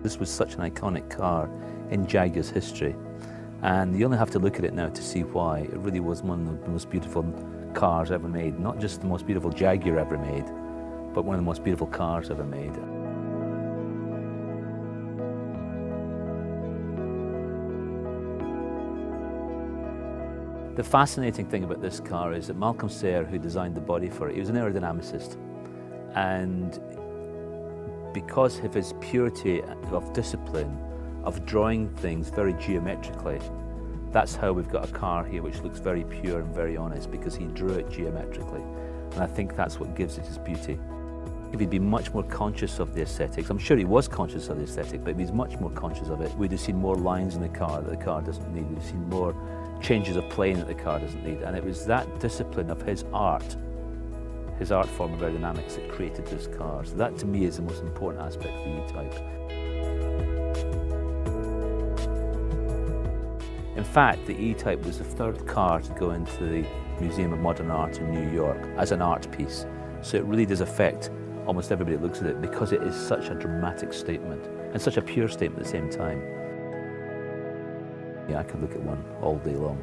This was such an iconic car in Jaguar's history, and you only have to look at it now to see why. It really was one of the most beautiful cars ever made. Not just the most beautiful Jaguar ever made, but one of the most beautiful cars ever made. The fascinating thing about this car is that Malcolm Sayer, who designed the body for it, he was an aerodynamicist. And because of his purity of discipline, of drawing things very geometrically, that's how we've got a car here which looks very pure and very honest, because he drew it geometrically. And I think that's what gives it its beauty. If he'd been much more conscious of the aesthetics, I'm sure he was conscious of the aesthetic, but if he's much more conscious of it, we'd have seen more lines in the car that the car doesn't need. We'd have seen more changes of plane that the car doesn't need. And it was that discipline of his art form of aerodynamics, that created this car. So that to me is the most important aspect of the E-Type. In fact, the E-Type was the third car to go into the Museum of Modern Art in New York as an art piece. So it really does affect almost everybody that looks at it, because it is such a dramatic statement and such a pure statement at the same time. Yeah, I could look at one all day long.